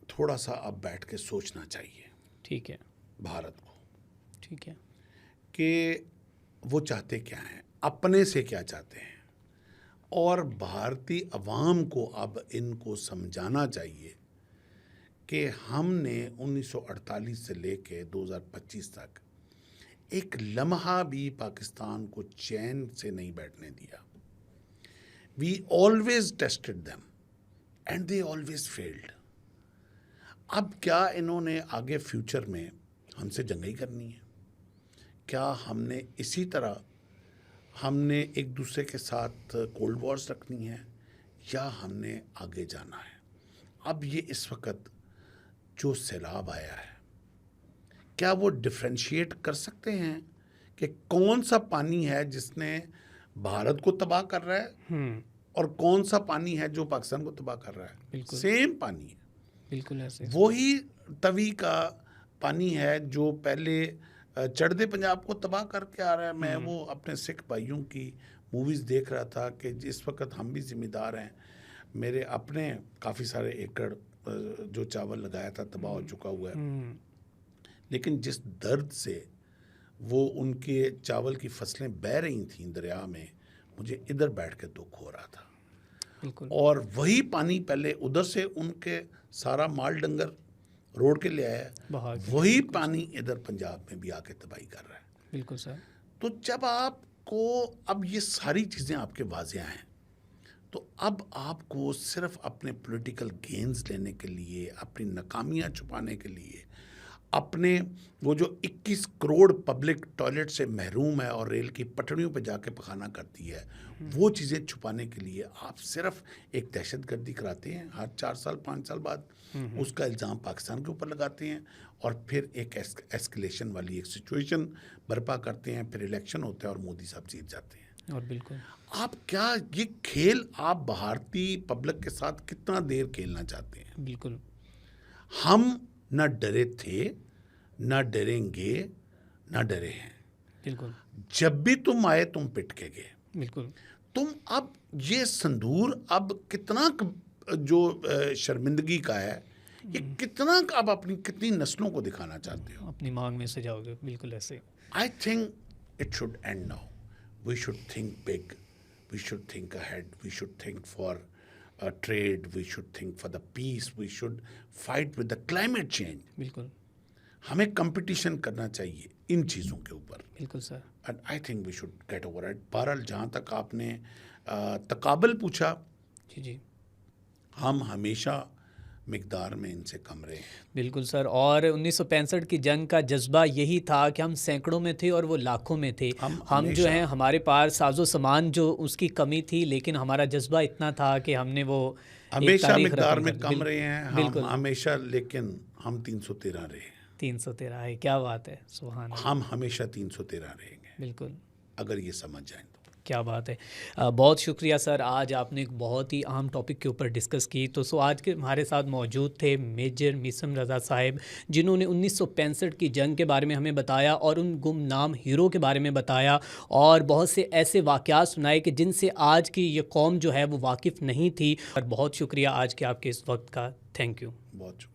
थोड़ा सा अब बैठ के सोचना चाहिए। ठीक है। भारत को। ठीक है। कि वो चाहते क्या हैं, अपने से क्या चाहते हैं, और भारतीय अवाम को अब इनको समझाना चाहिए कि हमने 1948 से लेके 2025 तक एक लम्हा भी पाकिस्तान को चैन से नहीं बैठने दिया। We always tested them and they always failed. अब क्या इन्होंने आगे फ्यूचर में हमसे जंगई करनी है? क्या हमने इसी तरह हमने एक दूसरे के साथ कोल्ड वॉर्स रखनी है, या हमने आगे जाना है? अब ये इस वक्त जो सैलाब आया है, क्या वो डिफ्रेंशिएट कर सकते हैं कि कौन सा पानी है जिसने भारत को तबाह कर रहा है और कौन सा पानी है जो पाकिस्तान को तबाह कर रहा है? सेम पानी है। बिल्कुल ऐसे। वही तवी का पानी है जो पहले चढ़दे पंजाब को तबाह करके आ रहा है। मैं वो अपने सिख भाइयों की मूवीज़ देख रहा था कि जिस वक्त हम भी जिम्मेदार हैं, मेरे अपने काफ़ी सारे एकड़ जो चावल लगाया था तबाह हो चुका हुआ है, लेकिन जिस दर्द से वो उनके चावल की फसलें बह रही थीं दरिया में, मुझे इधर बैठ के दुख हो रहा था। बिल्कुल। और वही पानी पहले उधर से उनके सारा माल डंगर रोड के ले आया, बहा के, वही पानी इधर पंजाब में भी आके तबाही कर रहा है। बिल्कुल सर। तो जब आपको अब ये सारी चीज़ें आपके वाज़ेह हैं, तो अब आपको सिर्फ अपने पॉलिटिकल गेन्स लेने के लिए, अपनी नाकामियां छुपाने के लिए, अपने वो जो 21 करोड़ पब्लिक टॉयलेट से महरूम है और रेल की पटड़ियों पे जाके पखाना करती है, वो चीज़ें छुपाने के लिए आप सिर्फ एक दहशतगर्दी कराते हैं हर 4 साल 5 साल बाद, उसका इल्ज़ाम पाकिस्तान के ऊपर लगाते हैं और फिर एक एस्केलेशन वाली एक सिचुएशन बर्पा करते हैं, फिर इलेक्शन होता है और मोदी साहब जीत जाते हैं। और बिल्कुल आप क्या ये खेल आप भारतीय पब्लिक के साथ कितना देर खेलना चाहते हैं? बिल्कुल हम न डरे थे, न डरेंगे, न डरे हैं। बिल्कुल जब भी तुम आए तुम पिट के गए। बिल्कुल तुम अब ये संदूर अब कितना जो शर्मिंदगी का है, ये कितना अब अपनी कितनी नस्लों को दिखाना चाहते हो? अपनी मांग में सजाओगे, बिल्कुल ऐसे। I think it should end now. We should think big. We should think ahead. We should think for trade. We should think for the peace. We should fight with the climate change. बिल्कुल हमें competition करना चाहिए इन चीज़ों के ऊपर। बिल्कुल sir. And I think we should get over it. बहरहाल जहाँ तक आपने तकाबल पूछा, जी जी हम हमेशा मिकदार में इनसे कम रहे हैं। बिल्कुल सर। और 1965 की जंग का जज्बा यही था कि हम सैकड़ों में थे और वो लाखों में थे। हम जो हमेशा- हैं, हमारे पास साजो सामान जो उसकी कमी थी, लेकिन हमारा जज्बा इतना था कि हमने वो एक हमेशा तारीख मिकदार रकम में कर दी। कम रहे हैं हम बिल्कुल हमेशा, लेकिन हम 313 रहे हैं। 313 है, क्या बात है, सुभान अल्लाह। हम हमेशा 313 रहेंगे बिल्कुल, अगर ये समझ जाएं तो। क्या बात है। बहुत शुक्रिया सर, आज आपने एक बहुत ही अहम टॉपिक के ऊपर डिस्कस की। तो आज के हमारे साथ मौजूद थे मेजर मीसम रज़ा साहिब, जिन्होंने 1965 की जंग के बारे में हमें बताया और उन गुमनाम हीरो के बारे में बताया और बहुत से ऐसे वाक़यात सुनाए कि जिनसे आज की ये कौम जो है वो वाकिफ़ नहीं थी। और बहुत शुक्रिया आज के आपके इस वक्त का। Thank you. बहुत शुक्रिया।